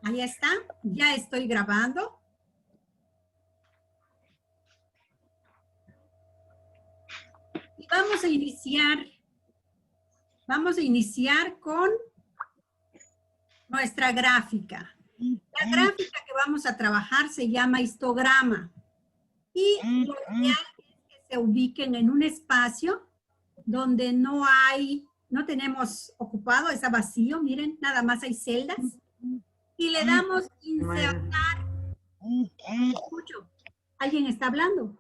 Ahí está, ya estoy grabando. Y vamos a iniciar con nuestra gráfica. La gráfica que vamos a trabajar se llama histograma. Y lo ideal es que se ubiquen en un espacio donde no tenemos ocupado, está vacío, miren, nada más hay celdas. Y le damos insertar. Escucho. ¿Alguien está hablando?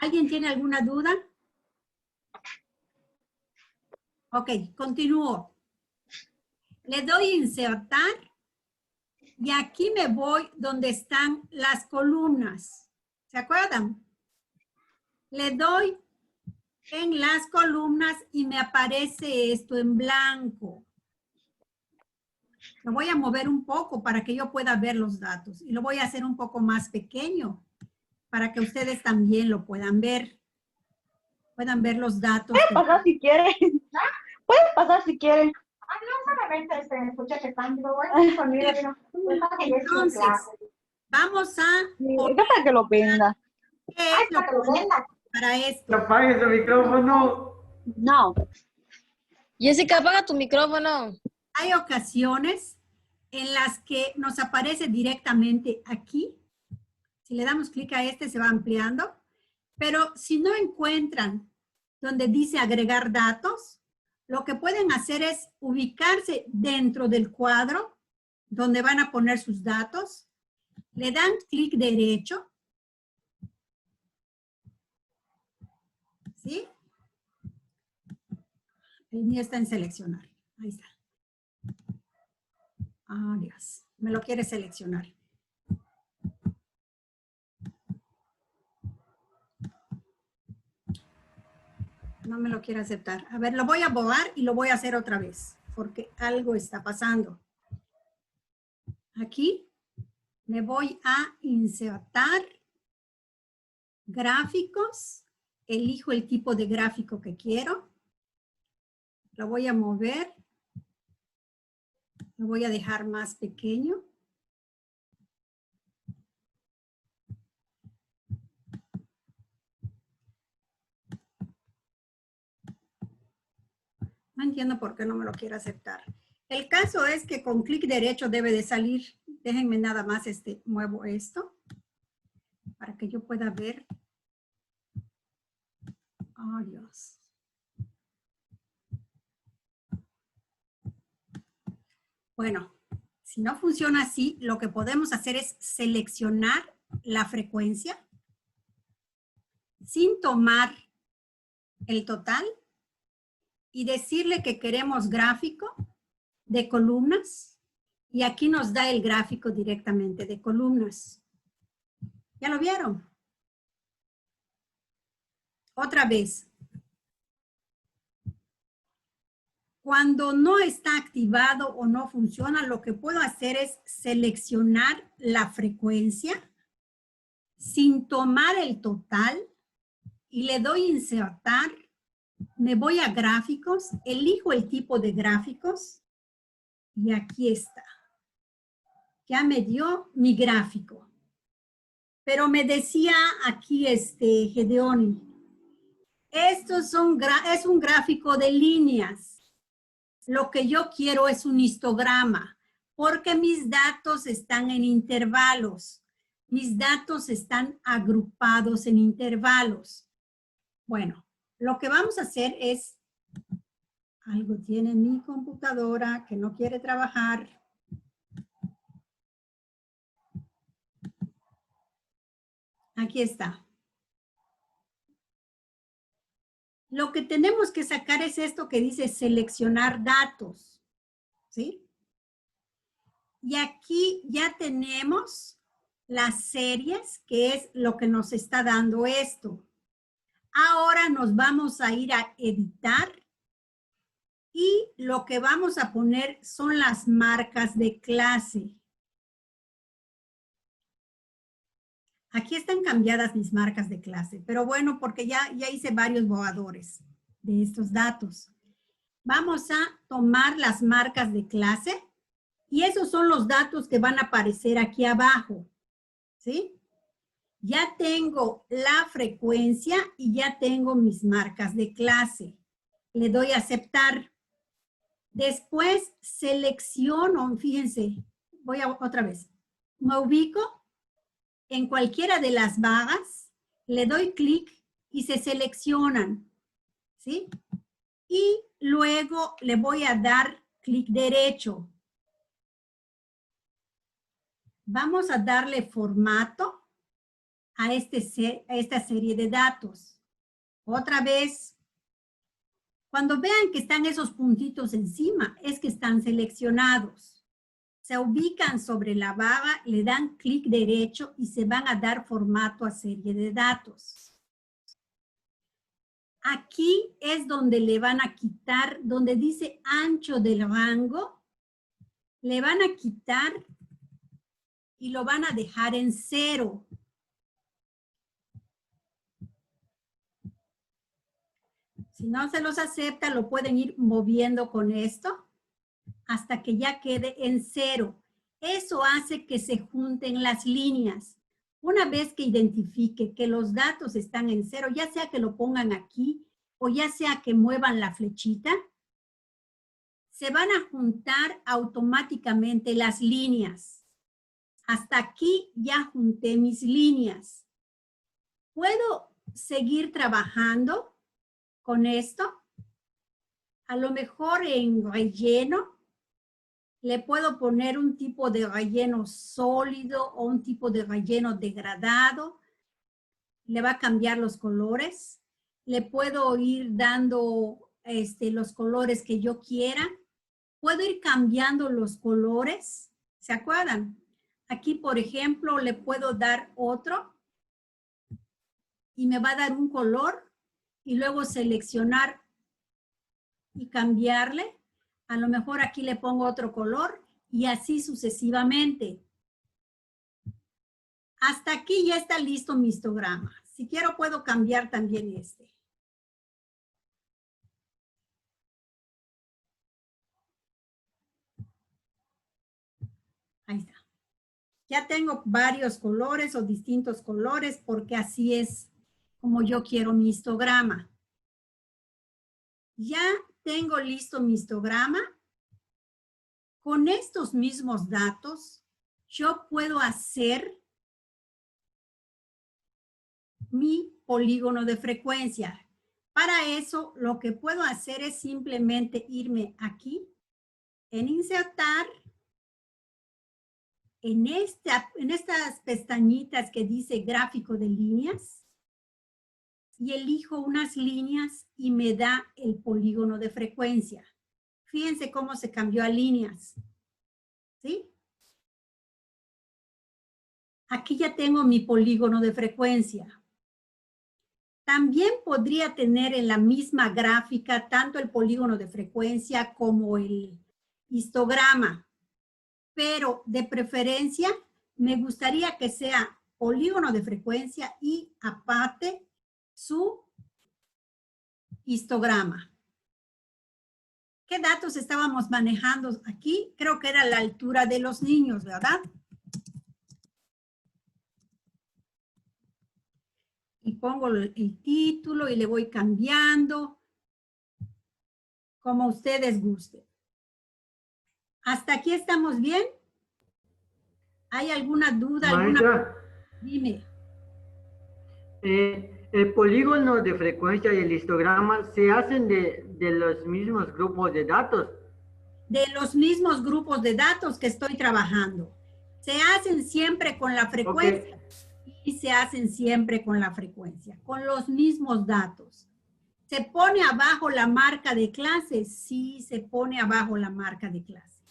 ¿Alguien tiene alguna duda? Ok, continúo. Le doy insertar y aquí me voy donde están las columnas. ¿Se acuerdan? Le doy en las columnas y me aparece esto en blanco. Lo voy a mover un poco para que yo pueda ver los datos y lo voy a hacer un poco más pequeño para que ustedes también lo puedan ver. Puedan ver los datos. Pueden pasar si quieren. Pueden pasar si quieren. No solamente escucha que están Entonces, vamos a... para que lo venda. Para esto. Apague su micrófono. No. Jessica, apaga tu micrófono. Hay ocasiones en las que nos aparece directamente aquí. Si le damos clic a este, se va ampliando. Pero si no encuentran donde dice agregar datos, lo que pueden hacer es ubicarse dentro del cuadro donde van a poner sus datos. Le dan clic derecho. ¿Sí? El mío está en seleccionar. Ahí está. Ah, Dios. Me lo quiere seleccionar. No me lo quiere aceptar. A ver, lo voy a borrar y lo voy a hacer otra vez, porque algo está pasando. Aquí me voy a insertar gráficos. Elijo el tipo de gráfico que quiero. Lo voy a mover. Lo voy a dejar más pequeño. No entiendo por qué no me lo quiere aceptar. El caso es que con clic derecho debe de salir. Déjenme nada más muevo esto para que yo pueda ver. Oh, Dios. Bueno, si no funciona así, lo que podemos hacer es seleccionar la frecuencia sin tomar el total y decirle que queremos gráfico de columnas y aquí nos da el gráfico directamente de columnas. ¿Ya lo vieron? Otra vez. Cuando no está activado o no funciona, lo que puedo hacer es seleccionar la frecuencia sin tomar el total y le doy insertar. Me voy a gráficos, elijo el tipo de gráficos y aquí está. Ya me dio mi gráfico. Pero me decía aquí Gedeoni, es un gráfico de líneas. Lo que yo quiero es un histograma, porque mis datos están en intervalos. Mis datos están agrupados en intervalos. Bueno, lo que vamos a hacer es, algo tiene mi computadora que no quiere trabajar. Aquí está. Lo que tenemos que sacar es esto que dice seleccionar datos, ¿sí? Y aquí ya tenemos las series, que es lo que nos está dando esto. Ahora nos vamos a ir a editar y lo que vamos a poner son las marcas de clase. Aquí están cambiadas mis marcas de clase, pero bueno, porque ya hice varios borradores de estos datos. Vamos a tomar las marcas de clase Y esos son los datos que van a aparecer aquí abajo, ¿sí? Ya tengo la frecuencia y ya tengo mis marcas de clase. Le doy a aceptar. Después selecciono, fíjense, voy a otra vez. Me ubico en cualquiera de las barras, le doy clic y se seleccionan, ¿sí? Y luego le voy a dar clic derecho. Vamos a darle formato a esta serie de datos. Otra vez, cuando vean que están esos puntitos encima, es que están seleccionados. Se ubican sobre la barra, le dan clic derecho y se van a dar formato a serie de datos. Aquí es donde le van a quitar, donde dice ancho del rango, le van a quitar y lo van a dejar en 0. Si no se los acepta, lo pueden ir moviendo con esto hasta que ya quede en 0. Eso hace que se junten las líneas. Una vez que identifique que los datos están en 0, ya sea que lo pongan aquí o ya sea que muevan la flechita, se van a juntar automáticamente las líneas. Hasta aquí ya junté mis líneas. ¿Puedo seguir trabajando con esto? A lo mejor en relleno le puedo poner un tipo de relleno sólido o un tipo de relleno degradado. Le va a cambiar los colores. Le puedo ir dando los colores que yo quiera. Puedo ir cambiando los colores. ¿Se acuerdan? Aquí, por ejemplo, le puedo dar otro y me va a dar un color y luego seleccionar y cambiarle. A lo mejor aquí le pongo otro color y así sucesivamente. Hasta aquí ya está listo mi histograma. Si quiero puedo cambiar también este. Ahí está. Ya tengo varios colores o distintos colores porque así es como yo quiero mi histograma. Ya tengo listo mi histograma. Con estos mismos datos, yo puedo hacer mi polígono de frecuencia. Para eso, lo que puedo hacer es simplemente irme aquí, en insertar, en estas pestañitas que dice gráfico de líneas, y elijo unas líneas y me da el polígono de frecuencia. Fíjense cómo se cambió a líneas. ¿Sí? Aquí ya tengo mi polígono de frecuencia. También podría tener en la misma gráfica tanto el polígono de frecuencia como el histograma. Pero de preferencia me gustaría que sea polígono de frecuencia y aparte su histograma. ¿Qué datos estábamos manejando aquí? Creo que era la altura de los niños, ¿verdad? Y pongo el título y le voy cambiando como ustedes gusten. ¿Hasta aquí estamos bien? ¿Hay alguna duda? Maestra, Dime. el polígono de frecuencia y el histograma se hacen de los mismos grupos de datos. De los mismos grupos de datos que estoy trabajando. Se hacen siempre con la frecuencia y se hacen siempre con la frecuencia, con los mismos datos. ¿Se pone abajo la marca de clase? Sí, se pone abajo la marca de clase.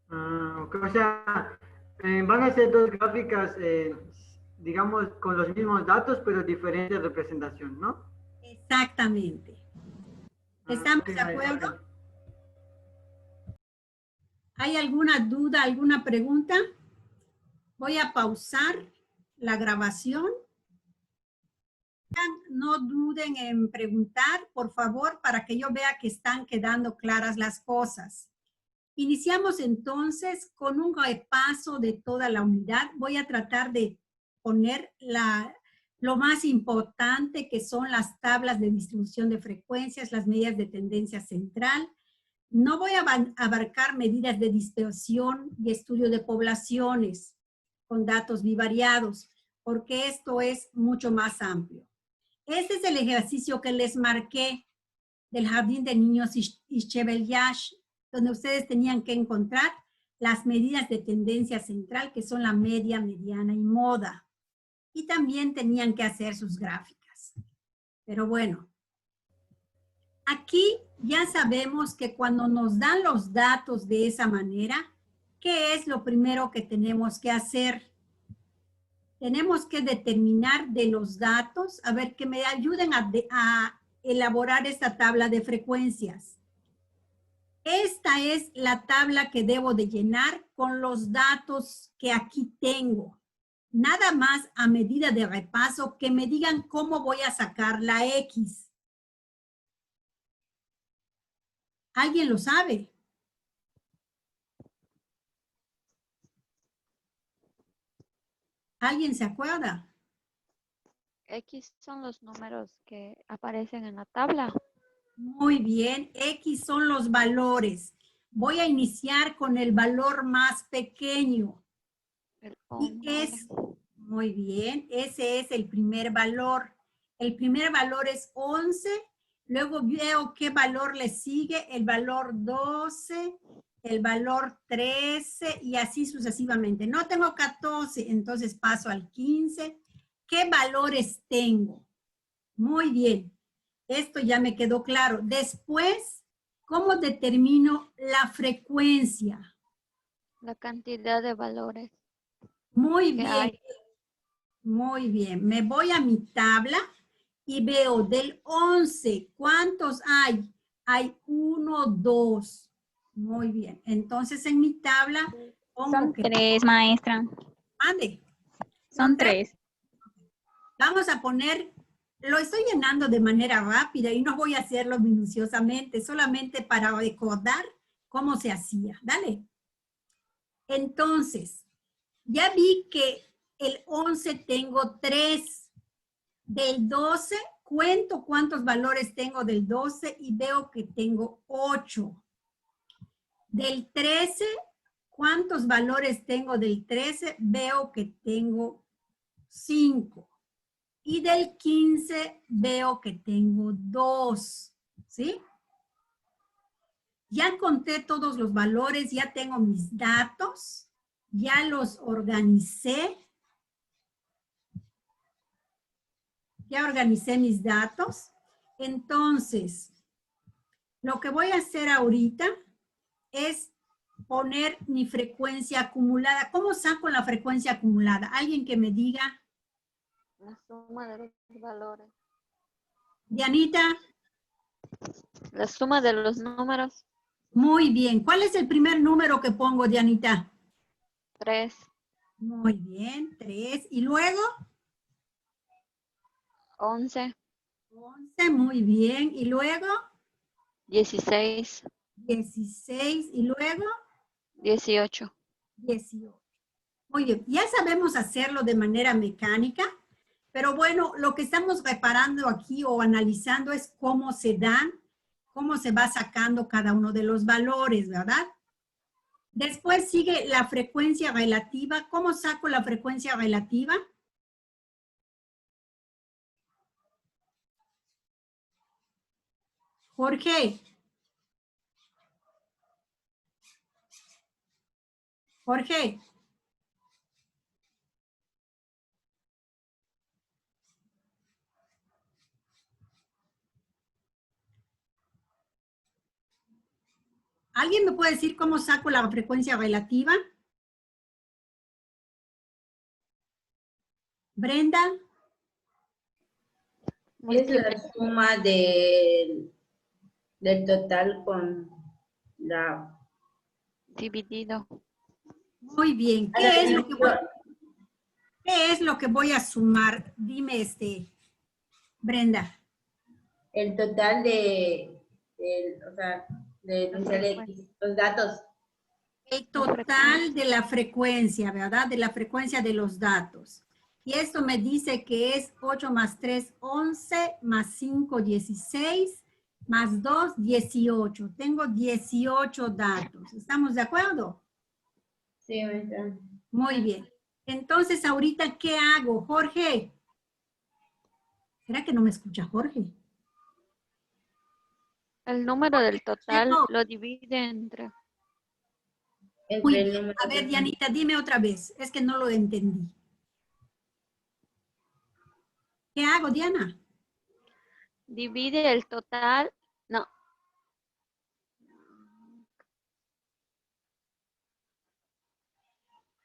O sea, van a ser dos gráficas, digamos, con los mismos datos, pero diferente representación, ¿no? Exactamente. ¿Estamos de acuerdo? ¿Hay alguna duda, alguna pregunta? Voy a pausar la grabación. No duden en preguntar, por favor, para que yo vea que están quedando claras las cosas. Iniciamos entonces con un repaso de toda la unidad. Voy a tratar de poner lo más importante, que son las tablas de distribución de frecuencias, las medidas de tendencia central. No voy a abarcar medidas de dispersión y estudio de poblaciones con datos bivariados, porque esto es mucho más amplio. Este es el ejercicio que les marqué del Jardín de Niños Ixchevel-Yash, donde ustedes tenían que encontrar las medidas de tendencia central, que son la media, mediana y moda. Y también tenían que hacer sus gráficas. Pero bueno, aquí ya sabemos que cuando nos dan los datos de esa manera, ¿qué es lo primero que tenemos que hacer? Tenemos que determinar de los datos, a ver, que me ayuden a elaborar esta tabla de frecuencias. Esta es la tabla que debo de llenar con los datos que aquí tengo. Nada más a medida de repaso que me digan cómo voy a sacar la X. ¿Alguien lo sabe? ¿Alguien se acuerda? X son los números que aparecen en la tabla. Muy bien, X son los valores. Voy a iniciar con el valor más pequeño. Y es, muy bien, ese es el primer valor. El primer valor es 11, luego veo qué valor le sigue, el valor 12, el valor 13 y así sucesivamente. No tengo 14, entonces paso al 15. ¿Qué valores tengo? Muy bien, esto ya me quedó claro. Después, ¿cómo determino la frecuencia? La cantidad de valores. Muy que bien, hay. muy bien. Me voy a mi tabla y veo del 11, ¿cuántos hay? Hay 1, 2. Muy bien. Entonces en mi tabla pongo Son que... 3, maestra. Ande. Son 3. Vamos a poner, lo estoy llenando de manera rápida y no voy a hacerlo minuciosamente, solamente para recordar cómo se hacía. Dale. Entonces, ya vi que el 11 tengo 3. Del 12, cuento cuántos valores tengo del 12 y veo que tengo 8. Del 13, ¿cuántos valores tengo del 13? Veo que tengo 5. Y del 15 veo que tengo 2. ¿Sí? Ya conté todos los valores, ya tengo mis datos, ya los organicé. Ya organicé mis datos. Entonces, lo que voy a hacer ahorita es poner mi frecuencia acumulada. ¿Cómo saco la frecuencia acumulada? Alguien que me diga. La suma de los valores. Dianita. La suma de los números. Muy bien. ¿Cuál es el primer número que pongo, Dianita? 3. Muy bien, 3. ¿Y luego? 11. 11, muy bien. ¿Y luego? 16. 16. ¿Y luego? 18. 18. Muy bien, ya sabemos hacerlo de manera mecánica, pero bueno, lo que estamos reparando aquí o analizando es cómo se dan, cómo se va sacando cada uno de los valores, ¿verdad? Después sigue la frecuencia relativa. ¿Cómo saco la frecuencia relativa? Jorge. Jorge. ¿Alguien me puede decir cómo saco la frecuencia relativa? Brenda. Es la suma del total con la... Dividido. Muy bien. ¿Qué es lo que voy a sumar? Dime, Brenda. El total de los datos. El total de la frecuencia, ¿verdad? De la frecuencia de los datos. Y esto me dice que es 8 más 3, 11, más 5, 16, más 2, 18. Tengo 18 datos. ¿Estamos de acuerdo? Sí, maestra. Muy bien. Entonces, ahorita, ¿qué hago, Jorge? ¿Será que no me escucha Jorge? El número del total No. lo divide entre... Muy Entre el bien. número A ver, de- Dianita, dime otra vez. Es que no lo entendí. ¿Qué hago, Diana? Divide el total... No,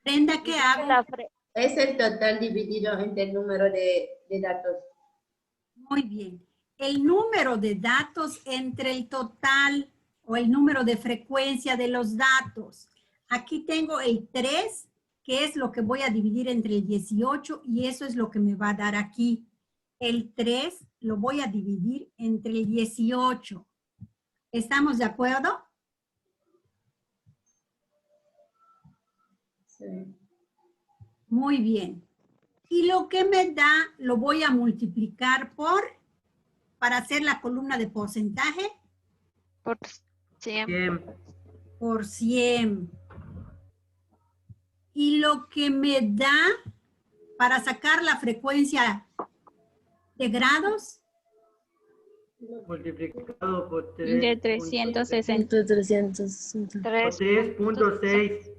Brenda, ¿qué divide hago? la fre- Es el total dividido entre el número de datos. Muy bien. El número de datos entre el total o el número de frecuencia de los datos. Aquí tengo el 3, que es lo que voy a dividir entre el 18 y eso es lo que me va a dar aquí. El 3 lo voy a dividir entre el 18. ¿Estamos de acuerdo? Sí. Muy bien. Y lo que me da lo voy a multiplicar para hacer la columna de porcentaje, por 100. Bien. por 100. Y lo que me da para sacar la frecuencia de grados, Multiplicado por De 360. 3.6.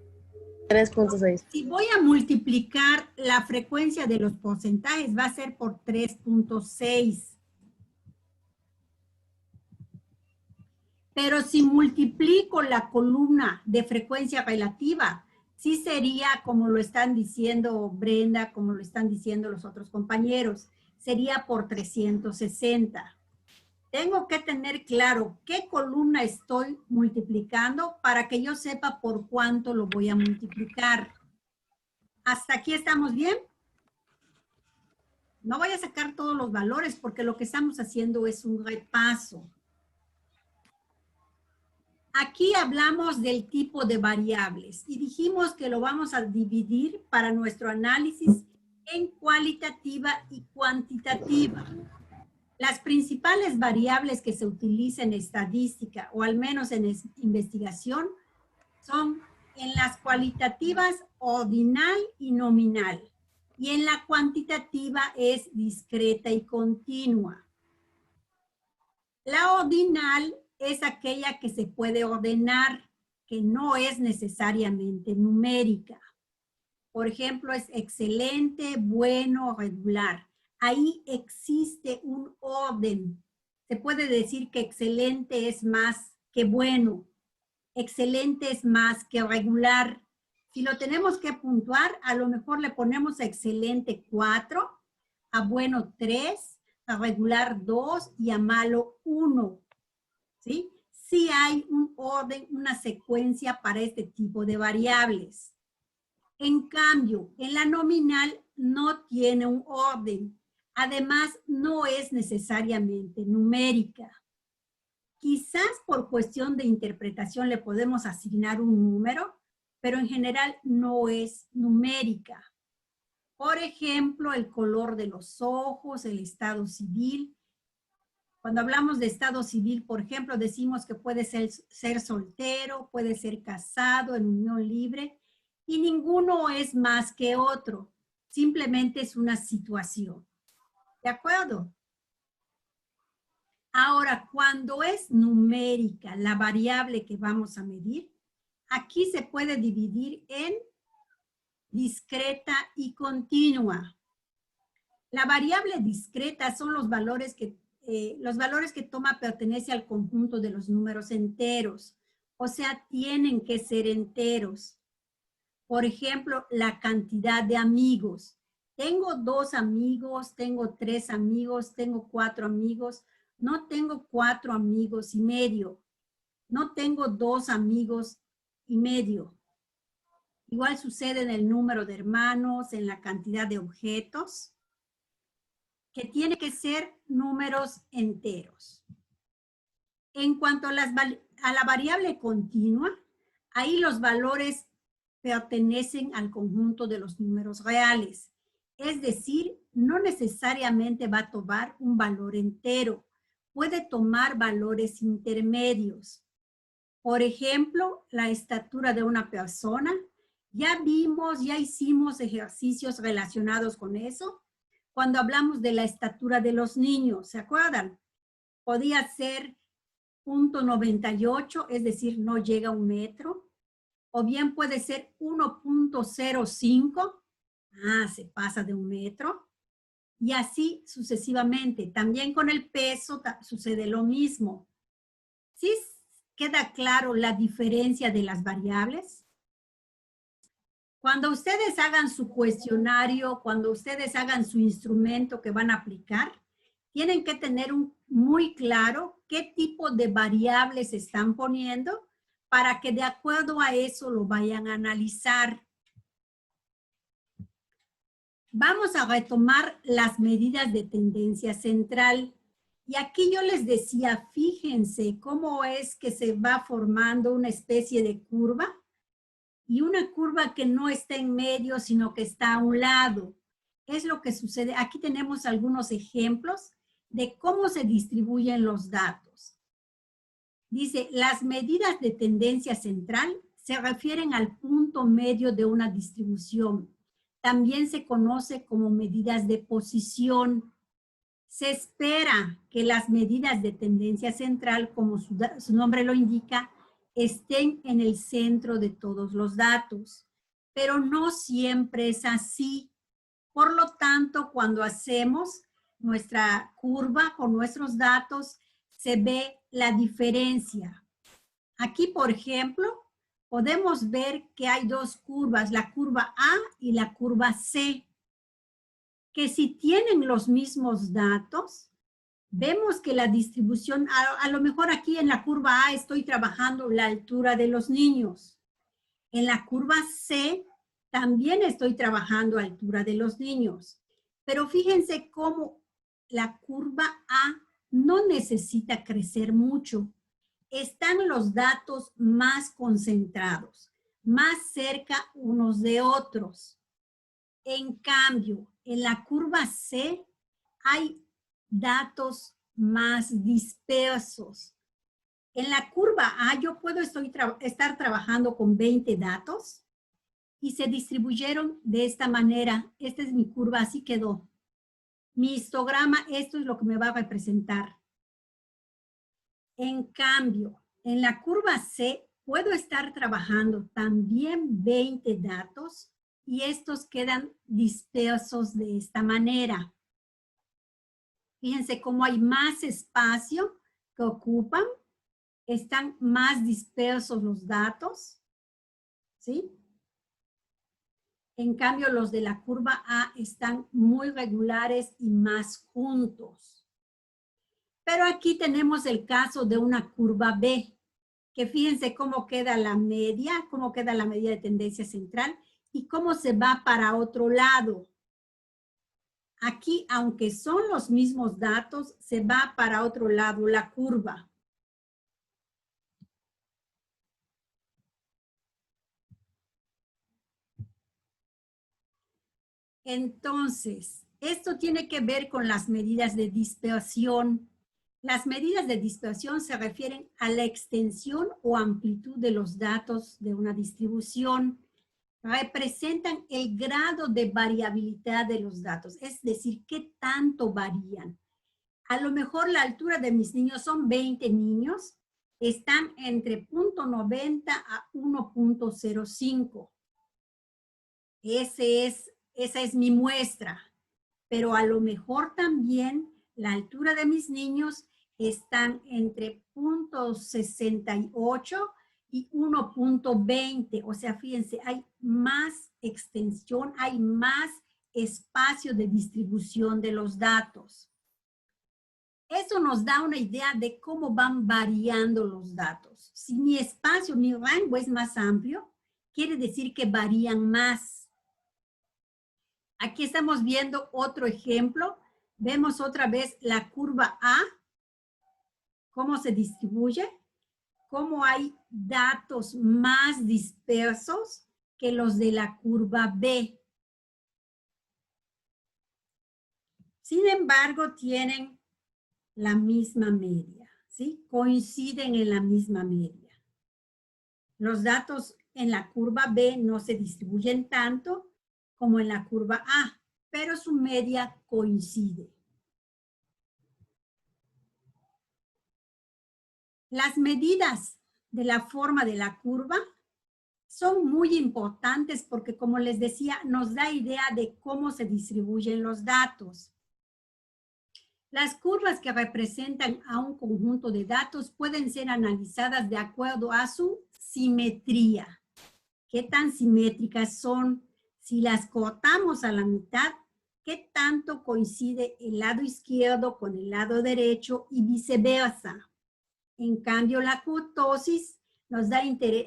3.6. si voy a multiplicar la frecuencia de los porcentajes, va a ser por 3.6. Pero si multiplico la columna de frecuencia relativa, sí sería como lo están diciendo Brenda, como lo están diciendo los otros compañeros, sería por 360. Tengo que tener claro qué columna estoy multiplicando para que yo sepa por cuánto lo voy a multiplicar. ¿Hasta aquí estamos bien? No voy a sacar todos los valores porque lo que estamos haciendo es un repaso. Aquí hablamos del tipo de variables y dijimos que lo vamos a dividir para nuestro análisis en cualitativa y cuantitativa. Las principales variables que se utilizan en estadística o al menos en investigación son en las cualitativas ordinal y nominal y en la cuantitativa es discreta y continua. La ordinal es aquella que se puede ordenar, que no es necesariamente numérica. Por ejemplo, es excelente, bueno, regular. Ahí existe un orden. Se puede decir que excelente es más que bueno. Excelente es más que regular. Si lo tenemos que puntuar, a lo mejor le ponemos a excelente 4, a bueno 3, a regular 2 y a malo 1. ¿Sí? Sí hay un orden, una secuencia para este tipo de variables. En cambio, en la nominal no tiene un orden. Además, no es necesariamente numérica. Quizás por cuestión de interpretación le podemos asignar un número, pero en general no es numérica. Por ejemplo, el color de los ojos, el estado civil. Cuando hablamos de estado civil, por ejemplo, decimos que puede ser soltero, puede ser casado, en unión libre, y ninguno es más que otro. Simplemente es una situación. ¿De acuerdo? Ahora, cuando es numérica la variable que vamos a medir, aquí se puede dividir en discreta y continua. La variable discreta son los valores que toma pertenece al conjunto de los números enteros. O sea, tienen que ser enteros. Por ejemplo, la cantidad de amigos. Tengo 2 amigos, tengo 3 amigos, tengo 4 amigos. No tengo 4 amigos y medio. No tengo 2 amigos y medio. Igual sucede en el número de hermanos, en la cantidad de objetos, que tiene que ser números enteros. En cuanto a la variable continua, Ahí los valores pertenecen al conjunto de los números reales. Es decir, no necesariamente va a tomar un valor entero. Puede tomar valores intermedios. Por ejemplo, la estatura de una persona. Ya vimos, ya hicimos ejercicios relacionados con eso. Cuando hablamos de la estatura de los niños, ¿se acuerdan? Podía ser 0.98, es decir, no llega a 1 metro. O bien puede ser 1.05, se pasa de 1 metro. Y así sucesivamente. También con el peso sucede lo mismo. ¿Sí queda claro la diferencia de las variables? Cuando ustedes hagan su cuestionario, cuando ustedes hagan su instrumento que van a aplicar, tienen que tener muy claro qué tipo de variables están poniendo para que de acuerdo a eso lo vayan a analizar. Vamos a retomar las medidas de tendencia central. Y aquí yo les decía, fíjense cómo es que se va formando una especie de curva. Y una curva que no está en medio, sino que está a un lado. Es lo que sucede. Aquí tenemos algunos ejemplos de cómo se distribuyen los datos. Dice, las medidas de tendencia central se refieren al punto medio de una distribución. También se conoce como medidas de posición. Se espera que las medidas de tendencia central, como su nombre lo indica, estén en el centro de todos los datos, pero no siempre es así. Por lo tanto, cuando hacemos nuestra curva con nuestros datos, se ve la diferencia. Aquí, por ejemplo, podemos ver que hay dos curvas, la curva A y la curva C, que si tienen los mismos datos, vemos que la distribución, a lo mejor aquí en la curva A estoy trabajando la altura de los niños. En la curva C también estoy trabajando altura de los niños. Pero fíjense cómo la curva A no necesita crecer mucho. Están los datos más concentrados, más cerca unos de otros. En cambio, en la curva C hay datos más dispersos. En la curva A yo puedo estar trabajando con 20 datos y se distribuyeron de esta manera. Esta es mi curva, así quedó. Mi histograma, esto es lo que me va a representar. En cambio, en la curva C puedo estar trabajando también 20 datos y estos quedan dispersos de esta manera. Fíjense cómo hay más espacio que ocupan, están más dispersos los datos, ¿sí? En cambio, los de la curva A están muy regulares y más juntos. Pero aquí tenemos el caso de una curva B, que fíjense cómo queda la media, cómo queda la medida de tendencia central y cómo se va para otro lado. Aquí, aunque son los mismos datos, se va para otro lado la curva. Entonces, esto tiene que ver con las medidas de dispersión. Las medidas de dispersión se refieren a la extensión o amplitud de los datos de una distribución. Representan el grado de variabilidad de los datos, es decir, qué tanto varían. A lo mejor la altura de mis niños son 20 niños, están entre 0.90 a 1.05. Esa es mi muestra, pero a lo mejor también la altura de mis niños están entre 0.68 y 1.20, o sea, fíjense, hay más extensión, hay más espacio de distribución de los datos. Eso nos da una idea de cómo van variando los datos. Si mi espacio, mi rango es más amplio, quiere decir que varían más. Aquí estamos viendo otro ejemplo. Vemos otra vez la curva A, cómo se distribuye. cómo hay datos más dispersos que los de la curva B. Sin embargo, tienen la misma media, ¿sí? Coinciden en la misma media. Los datos en la curva B no se distribuyen tanto como en la curva A, pero su media coincide. Las medidas de la forma de la curva son muy importantes porque, como les decía, nos da idea de cómo se distribuyen los datos. Las curvas que representan a un conjunto de datos pueden ser analizadas de acuerdo a su simetría. ¿Qué tan simétricas son? Si las cortamos a la mitad, ¿qué tanto coincide el lado izquierdo con el lado derecho y viceversa? En cambio, la kurtosis nos da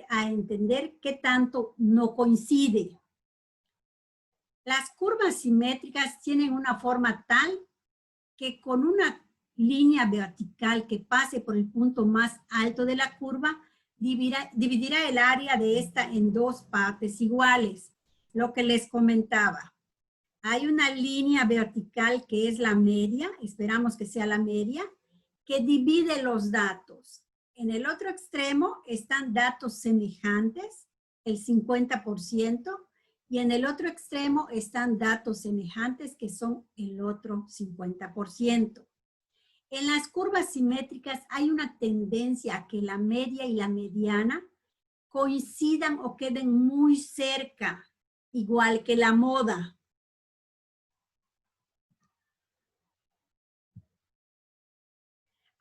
a entender qué tanto no coincide. Las curvas simétricas tienen una forma tal que con una línea vertical que pase por el punto más alto de la curva, dividirá el área de esta en dos partes iguales. Lo que les comentaba. Hay una línea vertical que es la media, esperamos que sea la media, que divide los datos. En el otro extremo están datos semejantes, el 50%, y en el otro extremo están datos semejantes que son el otro 50%. En las curvas simétricas hay una tendencia a que la media y la mediana coincidan o queden muy cerca, igual que la moda.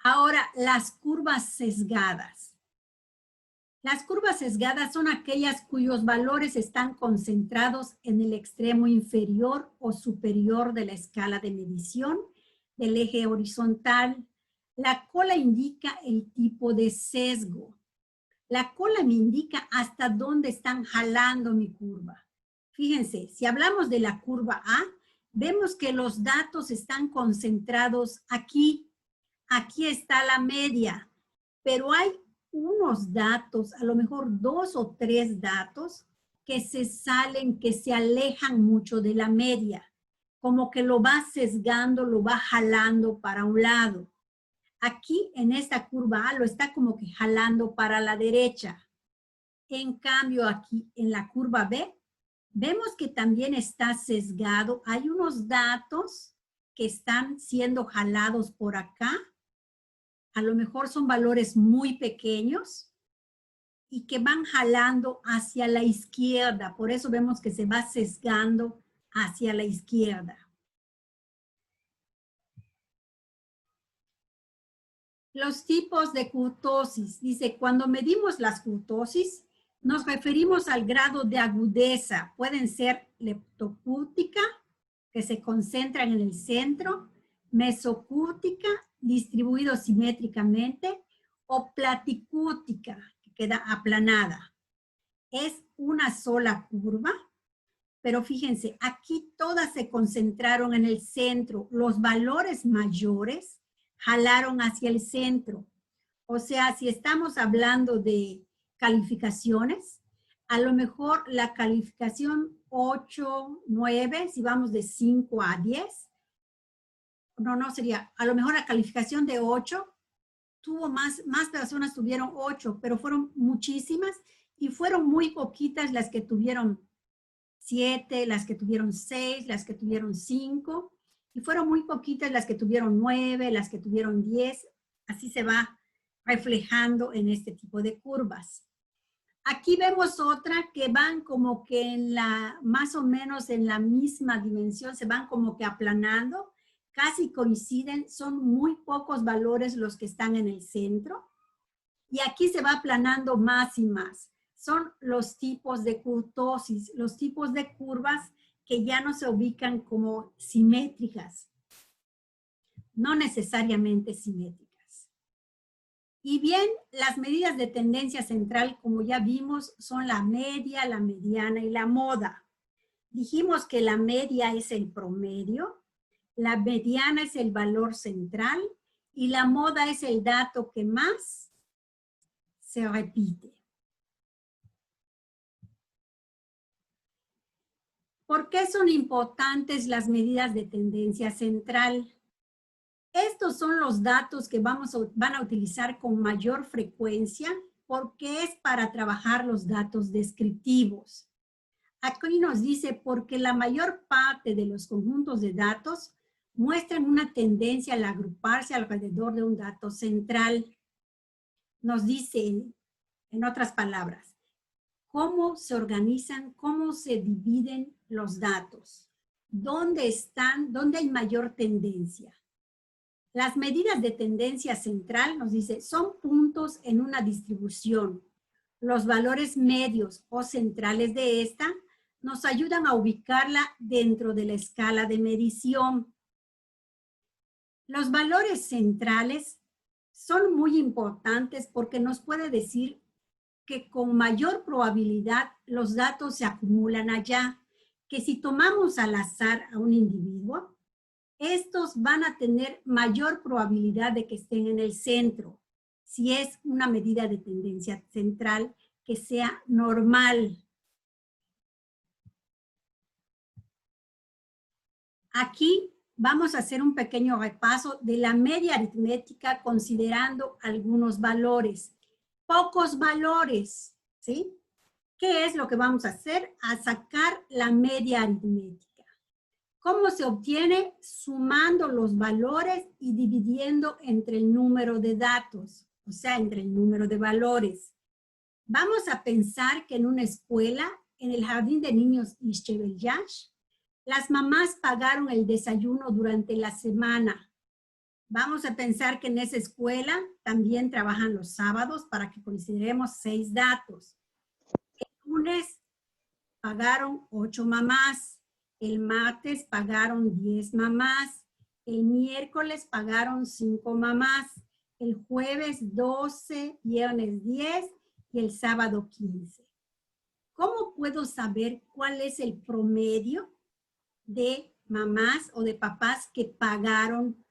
Ahora, las curvas sesgadas. Las curvas sesgadas son aquellas cuyos valores están concentrados en el extremo inferior o superior de la escala de medición del eje horizontal. La cola indica el tipo de sesgo. La cola me indica hasta dónde están jalando mi curva. Fíjense, si hablamos de la curva A, vemos que los datos están concentrados aquí. Aquí está la media, pero hay unos datos, a lo mejor 2 o 3 datos, que se salen, que se alejan mucho de la media, como que lo va sesgando, lo va jalando para un lado. Aquí en esta curva A lo está como que jalando para la derecha. En cambio aquí en la curva B, vemos que también está sesgado. Hay unos datos que están siendo jalados por acá. A lo mejor son valores muy pequeños y que van jalando hacia la izquierda. Por eso vemos que se va sesgando hacia la izquierda. Los tipos de kurtosis. Dice, cuando medimos las kurtosis, nos referimos al grado de agudeza. Pueden ser leptocúrtica, que se concentran en el centro, mesocúrtica, distribuido simétricamente, o platicúrtica, que queda aplanada. Es una sola curva, pero fíjense, aquí todas se concentraron en el centro. Los valores mayores jalaron hacia el centro. O sea, si estamos hablando de calificaciones, a lo mejor la calificación 8, 9, si vamos de 5 a 10, no sería, a lo mejor la calificación de 8, tuvo más personas tuvieron 8, pero fueron muchísimas y fueron muy poquitas las que tuvieron 7, las que tuvieron 6, las que tuvieron 5, y fueron muy poquitas las que tuvieron 9, las que tuvieron 10, así se va reflejando en este tipo de curvas. Aquí vemos otra que van como que en más o menos en la misma dimensión, se van como que aplanando, casi coinciden, son muy pocos valores los que están en el centro, y aquí se va aplanando más y más. Son los tipos de kurtosis, los tipos de curvas que ya no se ubican como simétricas, no necesariamente simétricas. Y bien, las medidas de tendencia central, como ya vimos, son la media, la mediana y la moda. Dijimos que la media es el promedio, la mediana es el valor central y la moda es el dato que más se repite. ¿Por qué son importantes las medidas de tendencia central? Estos son los datos que van a utilizar con mayor frecuencia porque es para trabajar los datos descriptivos. Aquí nos dice porque la mayor parte de los conjuntos de datos muestran una tendencia al agruparse alrededor de un dato central. Nos dice, en otras palabras, cómo se organizan, cómo se dividen los datos, dónde están, dónde hay mayor tendencia. Las medidas de tendencia central, nos dice, son puntos en una distribución. Los valores medios o centrales de esta nos ayudan a ubicarla dentro de la escala de medición. Los valores centrales son muy importantes porque nos puede decir que con mayor probabilidad los datos se acumulan allá, que si tomamos al azar a un individuo, estos van a tener mayor probabilidad de que estén en el centro, si es una medida de tendencia central que sea normal. Aquí vamos a hacer un pequeño repaso de la media aritmética considerando algunos valores. Pocos valores, ¿sí? ¿Qué es lo que vamos a hacer? A sacar la media aritmética. ¿Cómo se obtiene? Sumando los valores y dividiendo entre el número de datos, o sea, entre el número de valores. Vamos a pensar que en una escuela, en el jardín de niños Ixchevell-Yash, las mamás pagaron el desayuno durante la semana. Vamos a pensar que en esa escuela también trabajan los sábados para que consideremos 6 datos. El lunes pagaron 8 mamás. El martes pagaron 10 mamás. El miércoles pagaron 5 mamás. El jueves 12, viernes 10 y el sábado 15. ¿Cómo puedo saber cuál es el promedio de mamás o de papás que pagaron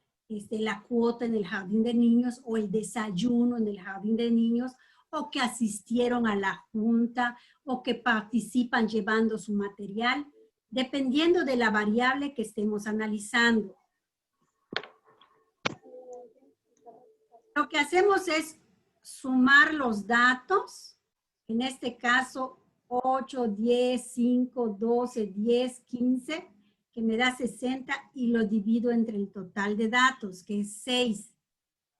la cuota en el jardín de niños o el desayuno en el jardín de niños o que asistieron a la junta o que participan llevando su material? Dependiendo de la variable que estemos analizando. Lo que hacemos es sumar los datos, en este caso 8, 10, 5, 12, 10, 15, que me da 60 y lo divido entre el total de datos, que es 6.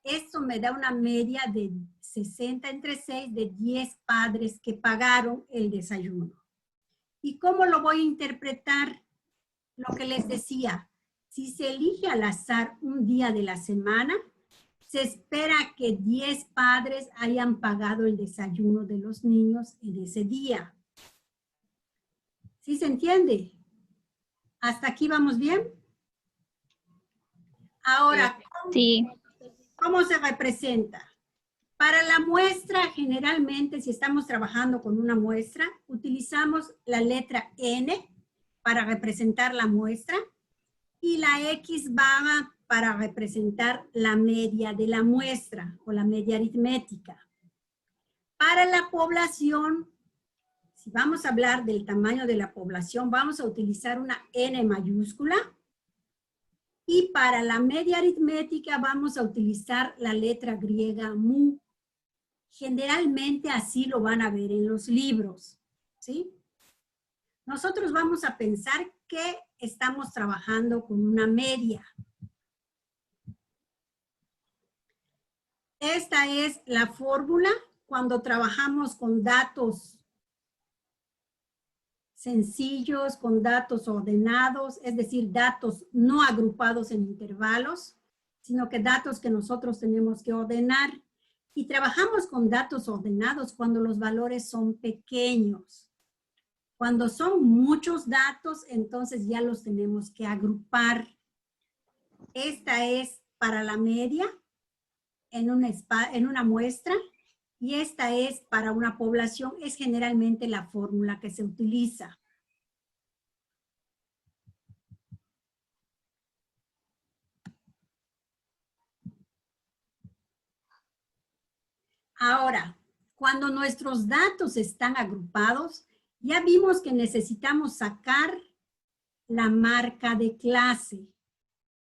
Esto me da una media de 60 entre 6 de 10 padres que pagaron el desayuno. ¿Y cómo lo voy a interpretar? Lo que les decía, si se elige al azar un día de la semana, se espera que 10 padres hayan pagado el desayuno de los niños en ese día. ¿Sí se entiende? ¿Hasta aquí vamos bien? Ahora, Sí. ¿cómo se representa? Para la muestra, generalmente, si estamos trabajando con una muestra, utilizamos la letra N para representar la muestra y la X va para representar la media de la muestra o la media aritmética. Para la población, si vamos a hablar del tamaño de la población, vamos a utilizar una N mayúscula. Y para la media aritmética vamos a utilizar la letra griega mu. Generalmente así lo van a ver en los libros, ¿sí? Nosotros vamos a pensar que estamos trabajando con una media. Esta es la fórmula cuando trabajamos con datos sencillos, con datos ordenados, es decir, datos no agrupados en intervalos, sino que datos que nosotros tenemos que ordenar. Y trabajamos con datos ordenados cuando los valores son pequeños. Cuando son muchos datos, entonces ya los tenemos que agrupar. Esta es para la media en una muestra y esta es para una población. Es generalmente la fórmula que se utiliza. Ahora, Cuando nuestros datos están agrupados, ya vimos que necesitamos sacar la marca de clase.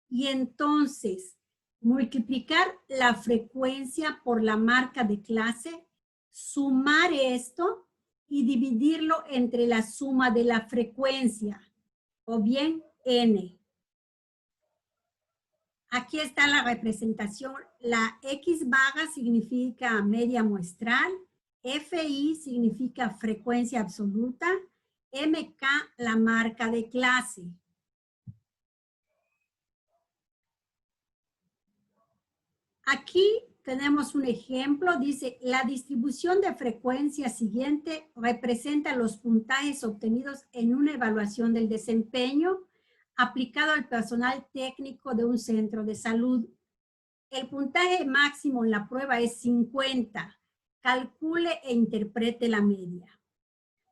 Y entonces, multiplicar la frecuencia por la marca de clase, sumar esto y dividirlo entre la suma de la frecuencia, o bien n. Aquí está la representación. La X vaga significa media muestral, FI significa frecuencia absoluta, MK la marca de clase. Aquí tenemos un ejemplo, dice, la distribución de frecuencia siguiente representa los puntajes obtenidos en una evaluación del desempeño aplicado al personal técnico de un centro de salud. El puntaje máximo en la prueba es 50. Calcule e interprete la media.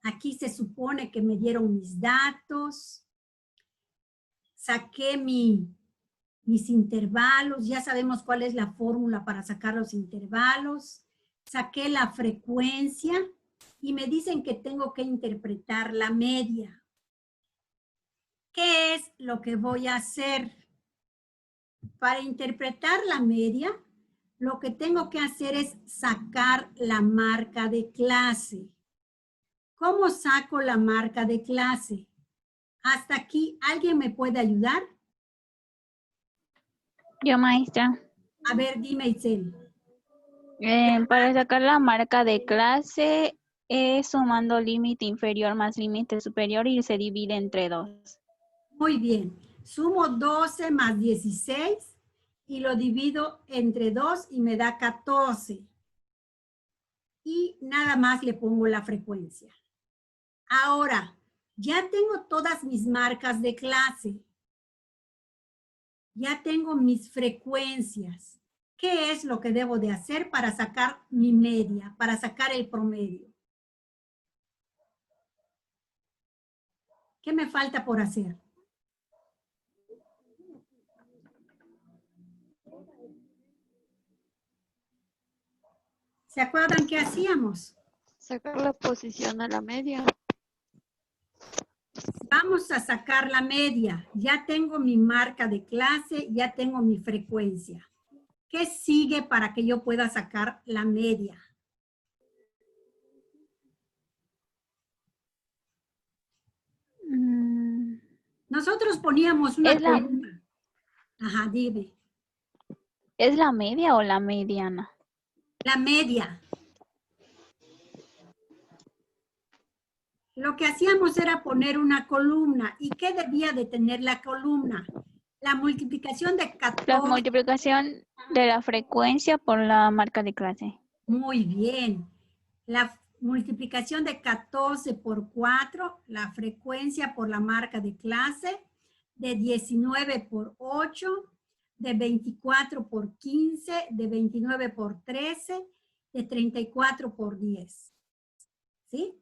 Aquí se supone que me dieron mis datos, saqué mis intervalos, ya sabemos cuál es la fórmula para sacar los intervalos, saqué la frecuencia y me dicen que tengo que interpretar la media. ¿Qué es lo que voy a hacer? Para interpretar la media, lo que tengo que hacer es sacar la marca de clase. ¿Cómo saco la marca de clase? Hasta aquí, ¿alguien me puede ayudar? Yo, maestra. A ver, dime, Itzel. Para sacar la marca de clase es sumando límite inferior más límite superior y se divide entre 2. Muy bien. Sumo 12 más 16 y lo divido entre 2 y me da 14. Y nada más le pongo la frecuencia. Ahora, ya tengo todas mis marcas de clase. Ya tengo mis frecuencias. ¿Qué es lo que debo de hacer para sacar mi media, para sacar el promedio? ¿Qué me falta por hacer? ¿Se acuerdan qué hacíamos? Sacar la posición a la media. Vamos a sacar la media. Ya tengo mi marca de clase, ya tengo mi frecuencia. ¿Qué sigue para que yo pueda sacar la media? Nosotros poníamos una columna. Ajá, dime. ¿Es la media o la mediana? La media. Lo que hacíamos era poner una columna. ¿Y qué debía de tener la columna? La multiplicación de 14. La multiplicación de la frecuencia por la marca de clase. Muy bien. La multiplicación de 14 por 4, la frecuencia por la marca de clase, de 19 por 8, de 24 por 15, de 29 por 13, de 34 por 10. ¿Sí?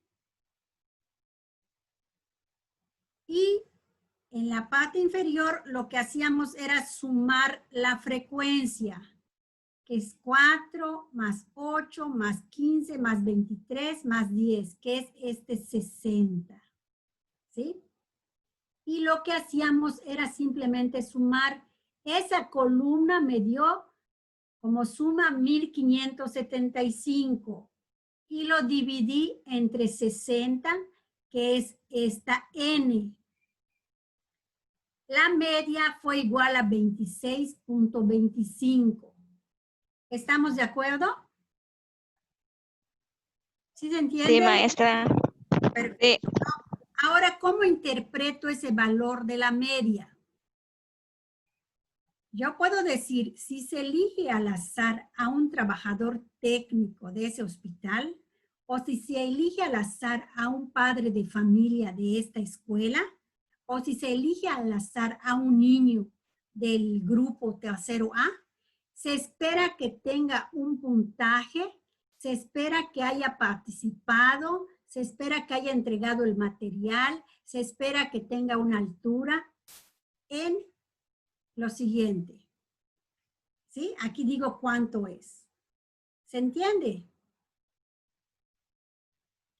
Y en la parte inferior lo que hacíamos era sumar la frecuencia, que es 4 más 8 más 15 más 23 más 10, que es este 60. ¿Sí? Y lo que hacíamos era simplemente sumar. Esa columna me dio como suma 1575 y lo dividí entre 60, que es esta N. La media fue igual a 26.25. ¿Estamos de acuerdo? ¿Sí se entiende? Sí, maestra. Perfecto. Ahora, ¿cómo interpreto ese valor de la media? Yo puedo decir, si se elige al azar a un trabajador técnico de ese hospital, o si se elige al azar a un padre de familia de esta escuela, o si se elige al azar a un niño del grupo tercero A, se espera que tenga un puntaje, se espera que haya participado, se espera que haya entregado el material, se espera que tenga una altura en lo siguiente. ¿Sí? Aquí digo cuánto es. ¿Se entiende?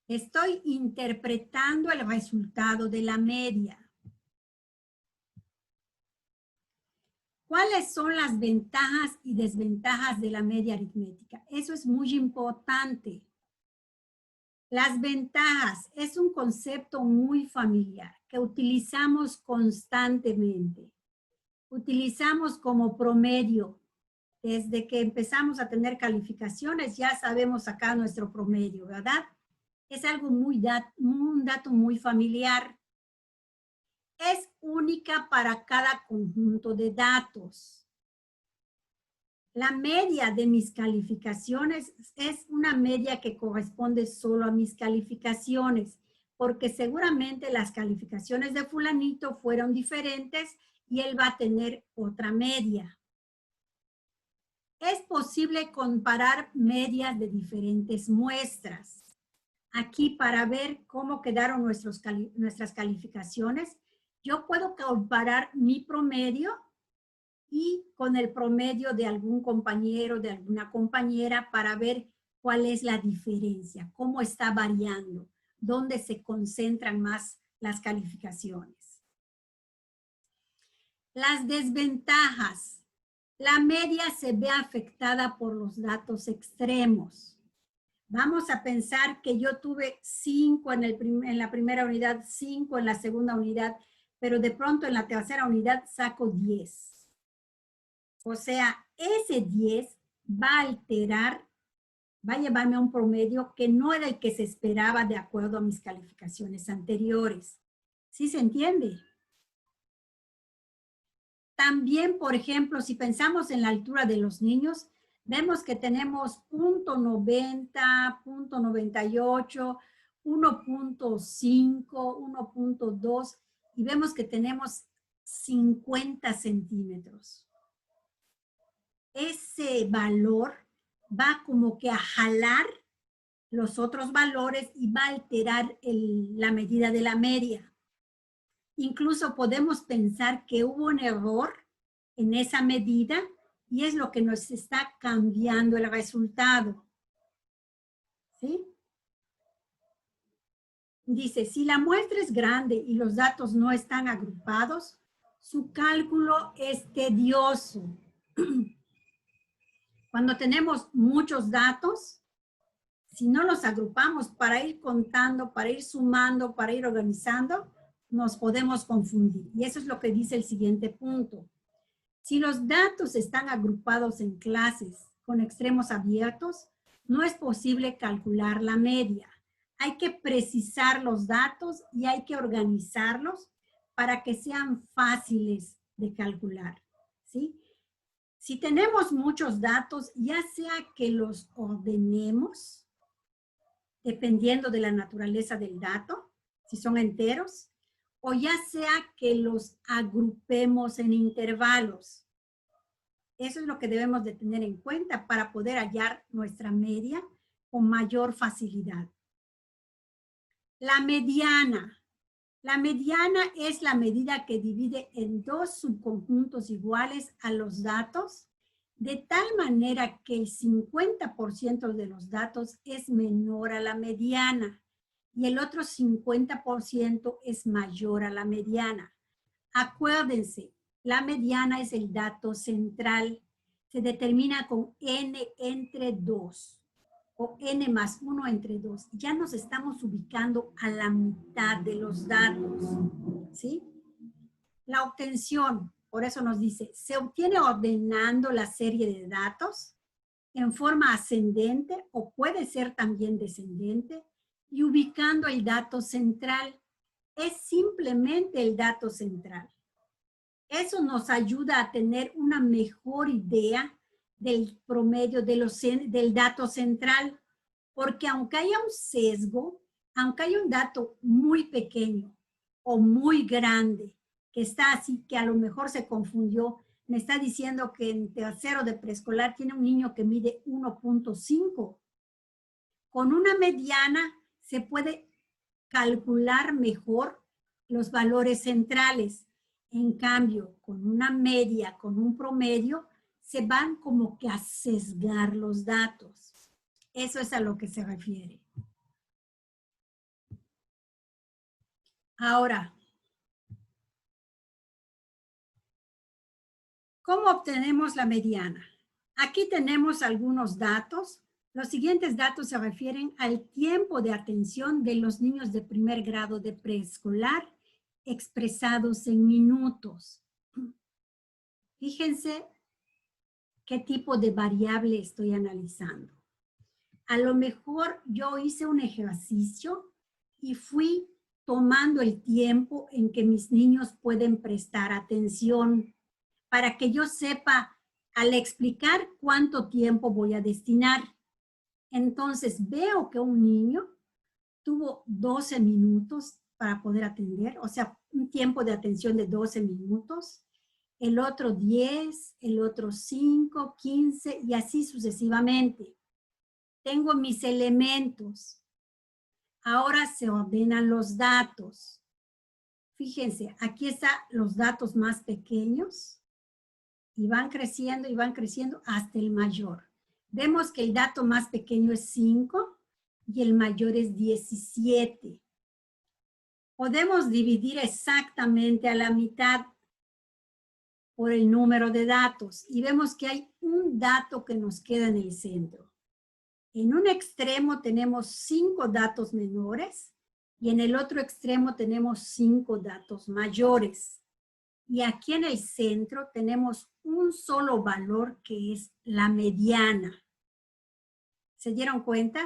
Estoy interpretando el resultado de la media. ¿Cuáles son las ventajas y desventajas de la media aritmética? Eso es muy importante. Las ventajas es un concepto muy familiar que utilizamos constantemente. Utilizamos como promedio. Desde que empezamos a tener calificaciones ya sabemos sacar nuestro promedio, ¿verdad? Es algo un dato muy familiar. Es única para cada conjunto de datos. La media de mis calificaciones es una media que corresponde solo a mis calificaciones, porque seguramente las calificaciones de fulanito fueron diferentes y él va a tener otra media. Es posible comparar medias de diferentes muestras. Aquí para ver cómo quedaron nuestras calificaciones, yo puedo comparar mi promedio y con el promedio de algún compañero, de alguna compañera, para ver cuál es la diferencia, cómo está variando, dónde se concentran más las calificaciones. Las desventajas. La media se ve afectada por los datos extremos. Vamos a pensar que yo tuve 5 en la primera unidad, 5 en la segunda unidad, pero de pronto en la tercera unidad saco 10. O sea, ese 10 va a alterar, va a llevarme a un promedio que no era el que se esperaba de acuerdo a mis calificaciones anteriores. ¿Sí se entiende? También, por ejemplo, si pensamos en la altura de los niños, vemos que tenemos .90, .98, 1.5, 1.2 y vemos que tenemos 50 centímetros. Ese valor va como que a jalar los otros valores y va a alterar la medida de la media. Incluso podemos pensar que hubo un error en esa medida y es lo que nos está cambiando el resultado. ¿Sí? Dice, si la muestra es grande y los datos no están agrupados, su cálculo es tedioso. Cuando tenemos muchos datos, si no los agrupamos para ir contando, para ir sumando, para ir organizando, nos podemos confundir. Y eso es lo que dice el siguiente punto. Si los datos están agrupados en clases con extremos abiertos, no es posible calcular la media. Hay que precisar los datos y hay que organizarlos para que sean fáciles de calcular, ¿sí? Si tenemos muchos datos, ya sea que los ordenemos, dependiendo de la naturaleza del dato, si son enteros, o ya sea que los agrupemos en intervalos. Eso es lo que debemos de tener en cuenta para poder hallar nuestra media con mayor facilidad. La mediana. La mediana es la medida que divide en dos subconjuntos iguales a los datos, de tal manera que el 50% de los datos es menor a la mediana y el otro 50% es mayor a la mediana. Acuérdense, la mediana es el dato central. Se determina con n entre 2 o n más 1 entre 2. Ya nos estamos ubicando a la mitad de los datos, ¿sí? La obtención, por eso nos dice, se obtiene ordenando la serie de datos en forma ascendente o puede ser también descendente y ubicando el dato central. Es simplemente el dato central. Eso nos ayuda a tener una mejor idea del promedio del dato central, porque aunque haya un sesgo, aunque haya un dato muy pequeño o muy grande, que está así, que a lo mejor se confundió, me está diciendo que en tercero de preescolar tiene un niño que mide 1.5. Con una mediana se puede calcular mejor los valores centrales. En cambio, con una media, con un promedio, se van como que a sesgar los datos. Eso es a lo que se refiere. Ahora, ¿cómo obtenemos la mediana? Aquí tenemos algunos datos. Los siguientes datos se refieren al tiempo de atención de los niños de primer grado de preescolar expresados en minutos. Fíjense qué tipo de variable estoy analizando. A lo mejor yo hice un ejercicio y fui tomando el tiempo en que mis niños pueden prestar atención para que yo sepa al explicar cuánto tiempo voy a destinar. Entonces veo que un niño tuvo 12 minutos para poder atender, o sea, un tiempo de atención de 12 minutos, el otro 10, el otro 5, 15 y así sucesivamente. Tengo mis elementos. Ahora se ordenan los datos. Fíjense, aquí están los datos más pequeños y van creciendo hasta el mayor. Vemos que el dato más pequeño es 5 y el mayor es 17. Podemos dividir exactamente a la mitad por el número de datos y vemos que hay un dato que nos queda en el centro. En un extremo tenemos 5 datos menores y en el otro extremo tenemos 5 datos mayores. Y aquí en el centro tenemos un solo valor que es la mediana. ¿Se dieron cuenta?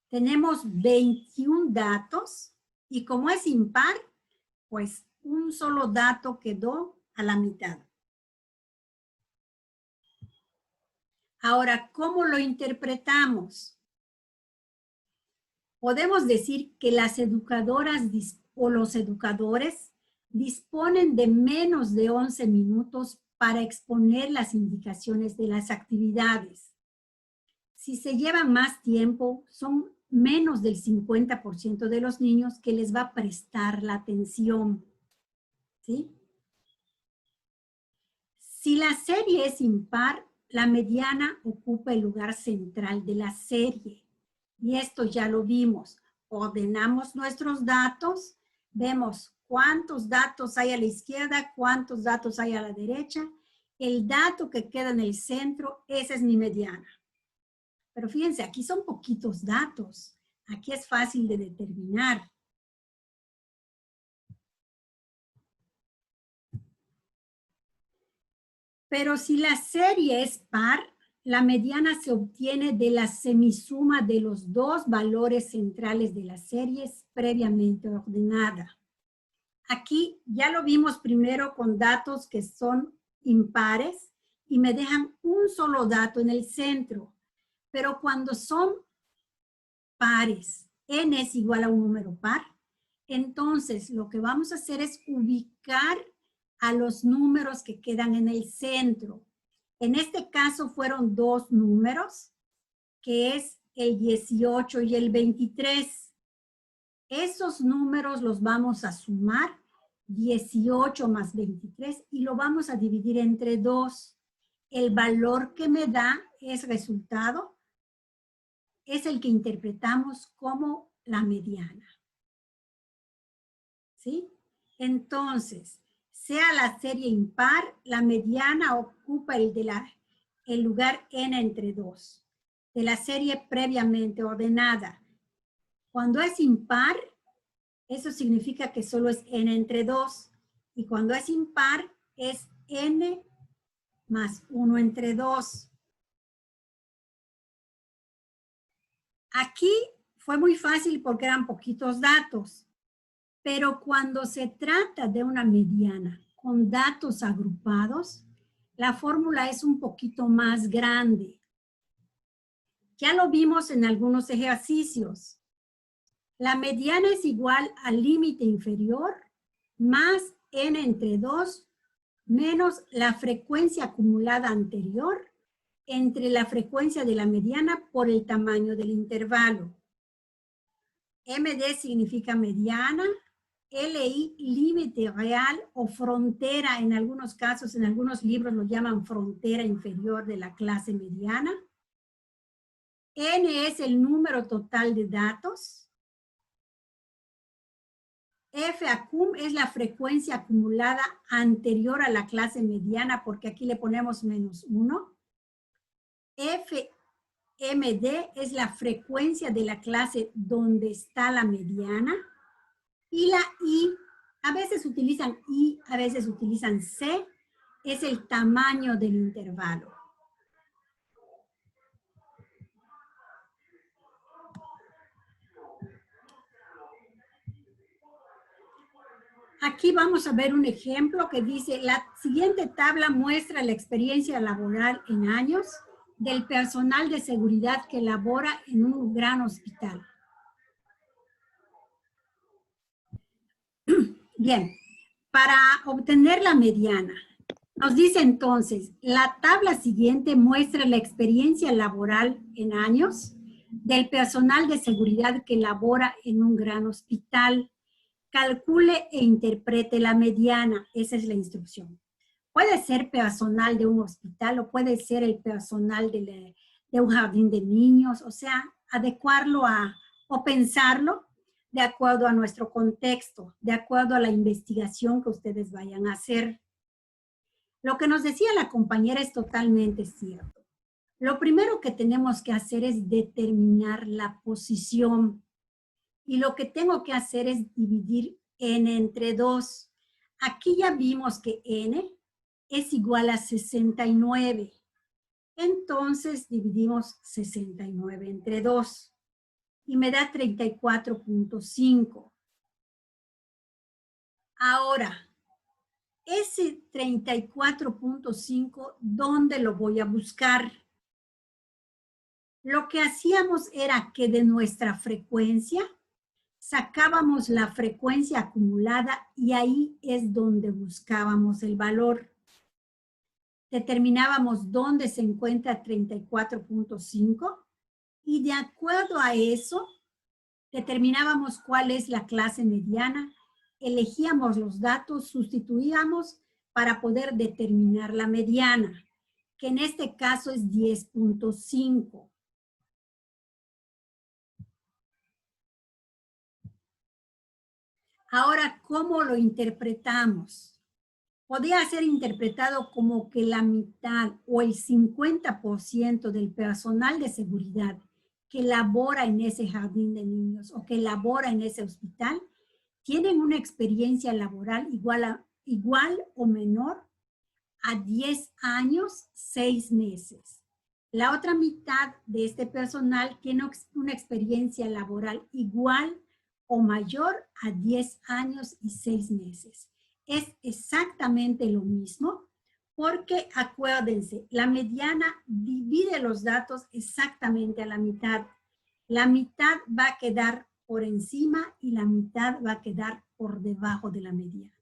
Tenemos 21 datos y como es impar, pues un solo dato quedó a la mitad. Ahora, ¿cómo lo interpretamos? Podemos decir que las educadoras o los educadores disponen de menos de 11 minutos para exponer las indicaciones de las actividades. Si se llevan más tiempo, son menos del 50% de los niños que les va a prestar la atención. ¿Sí? Si la serie es impar, la mediana ocupa el lugar central de la serie. Y esto ya lo vimos. Ordenamos nuestros datos, vemos cuántos datos hay a la izquierda, cuántos datos hay a la derecha. El dato que queda en el centro, esa es mi mediana. Pero fíjense, aquí son poquitos datos. Aquí es fácil de determinar. Pero si la serie es par, la mediana se obtiene de la semisuma de los dos valores centrales de las series previamente ordenada. Aquí ya lo vimos primero con datos que son impares y me dejan un solo dato en el centro. Pero cuando son pares, n es igual a un número par, entonces lo que vamos a hacer es ubicar a los números que quedan en el centro. En este caso fueron 2 números, que es el 18 y el 23. Esos números los vamos a sumar, 18 más 23, y lo vamos a dividir entre 2. El valor que me da es resultado, es el que interpretamos como la mediana. ¿Sí? Entonces, sea la serie impar, la mediana ocupa el lugar n entre 2 de la serie previamente ordenada. Cuando es impar, eso significa que solo es n entre 2. Y cuando es impar, es n más 1 entre 2. Aquí fue muy fácil porque eran poquitos datos. Pero cuando se trata de una mediana con datos agrupados, la fórmula es un poquito más grande. Ya lo vimos en algunos ejercicios. La mediana es igual al límite inferior más n entre 2 menos la frecuencia acumulada anterior entre la frecuencia de la mediana por el tamaño del intervalo. MD significa mediana, LI, límite real o frontera, en algunos casos, en algunos libros lo llaman frontera inferior de la clase mediana. N es el número total de datos. F acum es la frecuencia acumulada anterior a la clase mediana, porque aquí le ponemos -1. FMD es la frecuencia de la clase donde está la mediana. Y la I, a veces utilizan I, a veces utilizan C, es el tamaño del intervalo. Aquí vamos a ver un ejemplo que dice, la siguiente tabla muestra la experiencia laboral en años del personal de seguridad que labora en un gran hospital. Bien, para obtener la mediana, nos dice entonces, la tabla siguiente muestra la experiencia laboral en años del personal de seguridad que labora en un gran hospital. Calcule e interprete la mediana. Esa es la instrucción. Puede ser personal de un hospital o puede ser el personal de un jardín de niños, o sea, adecuarlo o pensarlo de acuerdo a nuestro contexto, de acuerdo a la investigación que ustedes vayan a hacer. Lo que nos decía la compañera es totalmente cierto. Lo primero que tenemos que hacer es determinar la posición. Y lo que tengo que hacer es dividir n entre 2. Aquí ya vimos que n es igual a 69. Entonces dividimos 69 entre 2. Y me da 34.5. Ahora, ese 34.5, ¿dónde lo voy a buscar? Lo que hacíamos era que de nuestra frecuencia sacábamos la frecuencia acumulada y ahí es donde buscábamos el valor. Determinábamos dónde se encuentra 34.5 y de acuerdo a eso determinábamos cuál es la clase mediana, elegíamos los datos, sustituíamos para poder determinar la mediana, que en este caso es 10.5. Ahora, ¿cómo lo interpretamos? Podría ser interpretado como que la mitad o el 50% del personal de seguridad que labora en ese jardín de niños o que labora en ese hospital tienen una experiencia laboral igual o menor a 10 años, 6 meses. La otra mitad de este personal tiene una experiencia laboral igual o mayor a 10 años y 6 meses. Es exactamente lo mismo porque acuérdense, la mediana divide los datos exactamente a la mitad. La mitad va a quedar por encima y la mitad va a quedar por debajo de la mediana.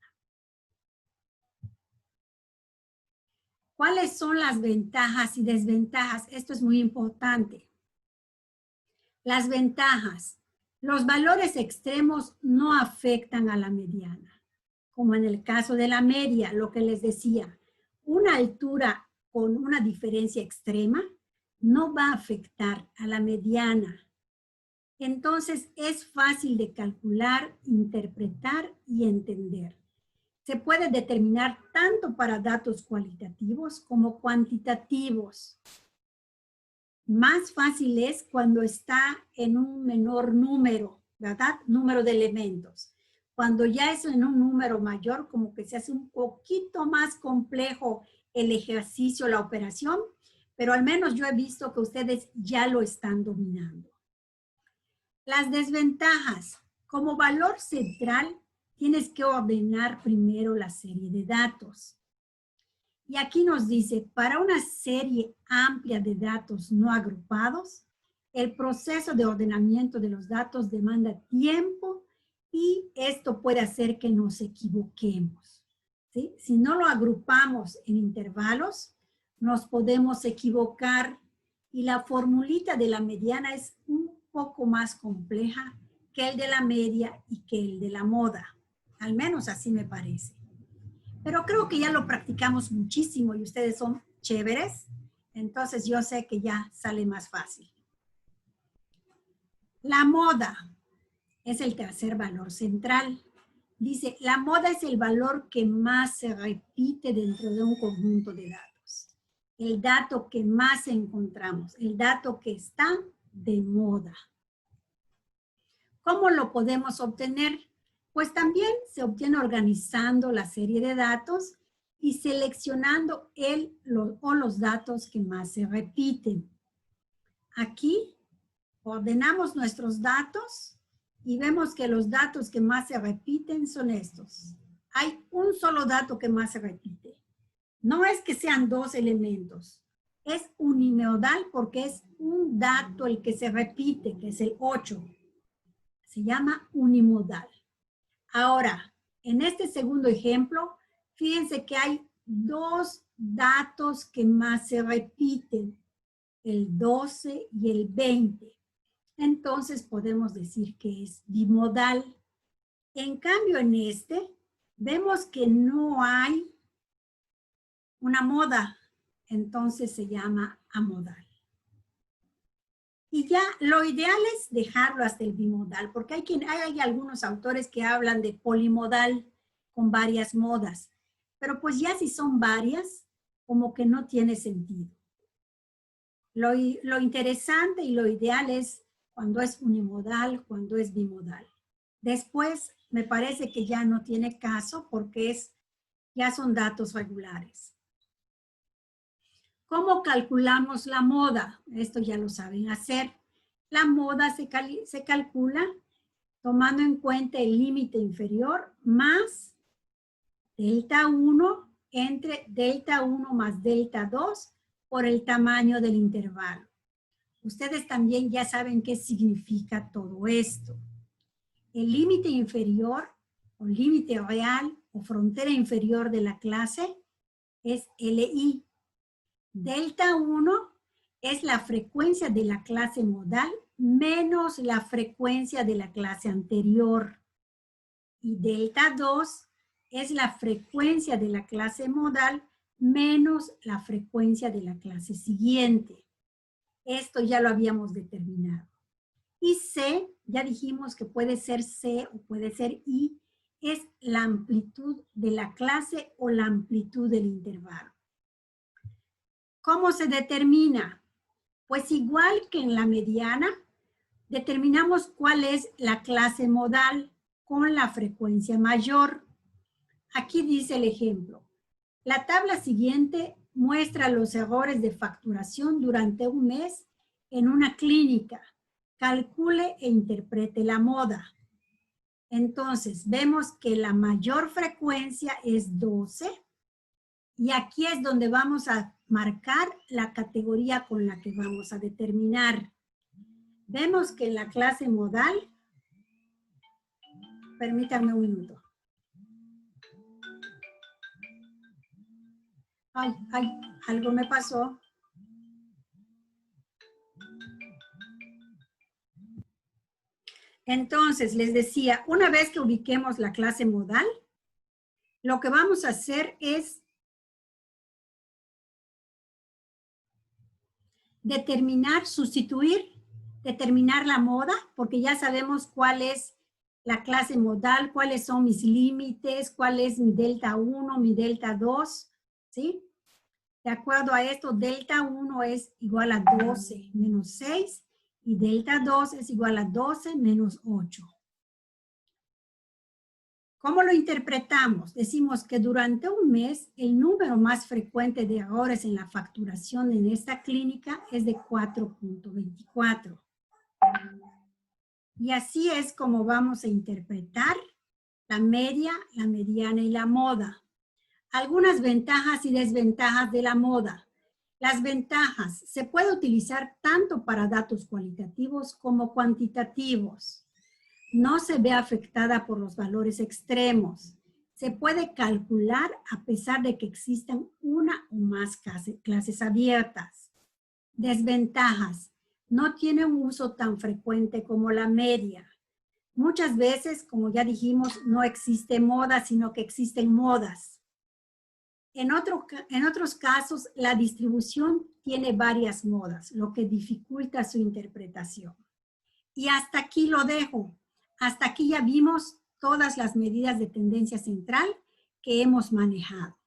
¿Cuáles son las ventajas y desventajas? Esto es muy importante. Las ventajas. Los valores extremos no afectan a la mediana, como en el caso de la media, lo que les decía, una altura con una diferencia extrema no va a afectar a la mediana. Entonces es fácil de calcular, interpretar y entender. Se puede determinar tanto para datos cualitativos como cuantitativos. Más fácil es cuando está en un menor número, ¿verdad? Número de elementos. Cuando ya es en un número mayor, como que se hace un poquito más complejo el ejercicio, la operación, pero al menos yo he visto que ustedes ya lo están dominando. Las desventajas. Como valor central, tienes que ordenar primero la serie de datos. Y aquí nos dice, para una serie amplia de datos no agrupados, el proceso de ordenamiento de los datos demanda tiempo y esto puede hacer que nos equivoquemos, ¿sí? Si no lo agrupamos en intervalos, nos podemos equivocar y la formulita de la mediana es un poco más compleja que el de la media y que el de la moda. Al menos así me parece. Pero creo que ya lo practicamos muchísimo y ustedes son chéveres, entonces yo sé que ya sale más fácil. La moda es el tercer valor central. Dice, la moda es el valor que más se repite dentro de un conjunto de datos. El dato que más encontramos, el dato que está de moda. ¿Cómo lo podemos obtener? Pues también se obtiene organizando la serie de datos y seleccionando los datos que más se repiten. Aquí ordenamos nuestros datos y vemos que los datos que más se repiten son estos. Hay un solo dato que más se repite. No es que sean dos elementos. Es unimodal porque es un dato el que se repite, que es el 8. Se llama unimodal. Ahora, en este segundo ejemplo, fíjense que hay dos datos que más se repiten, el 12 y el 20. Entonces podemos decir que es bimodal. En cambio, en este, vemos que no hay una moda, entonces se llama amodal. Y ya lo ideal es dejarlo hasta el bimodal, porque hay algunos autores que hablan de polimodal con varias modas, pero pues ya si son varias, como que no tiene sentido. Lo interesante y lo ideal es cuando es unimodal, cuando es bimodal. Después me parece que ya no tiene caso porque ya son datos regulares. ¿Cómo calculamos la moda? Esto ya lo saben hacer. La moda se calcula tomando en cuenta el límite inferior más delta 1 entre delta 1 más delta 2 por el tamaño del intervalo. Ustedes también ya saben qué significa todo esto. El límite inferior o límite real o frontera inferior de la clase es LI. Delta 1 es la frecuencia de la clase modal menos la frecuencia de la clase anterior. Y delta 2 es la frecuencia de la clase modal menos la frecuencia de la clase siguiente. Esto ya lo habíamos determinado. Y C, ya dijimos que puede ser C o puede ser I, es la amplitud de la clase o la amplitud del intervalo. ¿Cómo se determina? Pues igual que en la mediana, determinamos cuál es la clase modal con la frecuencia mayor. Aquí dice el ejemplo. La tabla siguiente muestra los errores de facturación durante un mes en una clínica. Calcule e interprete la moda. Entonces, vemos que la mayor frecuencia es 12 y aquí es donde vamos a marcar la categoría con la que vamos a determinar. Vemos que en la clase modal, permítanme un minuto. Ay, algo me pasó. Entonces, les decía, una vez que ubiquemos la clase modal, lo que vamos a hacer es determinar la moda, porque ya sabemos cuál es la clase modal, cuáles son mis límites, cuál es mi delta 1, mi delta 2, ¿sí? De acuerdo a esto, delta 1 es igual a 12 menos 6 y delta 2 es igual a 12 menos 8. ¿Cómo lo interpretamos? Decimos que durante un mes el número más frecuente de errores en la facturación en esta clínica es de 4.24. Y así es como vamos a interpretar la media, la mediana y la moda. Algunas ventajas y desventajas de la moda. Las ventajas, se puede utilizar tanto para datos cualitativos como cuantitativos. No se ve afectada por los valores extremos. Se puede calcular a pesar de que existan una o más clases abiertas. Desventajas, no tiene un uso tan frecuente como la media. Muchas veces, como ya dijimos, no existe moda, sino que existen modas. En otros casos, la distribución tiene varias modas, lo que dificulta su interpretación. Y hasta aquí lo dejo. Hasta aquí ya vimos todas las medidas de tendencia central que hemos manejado.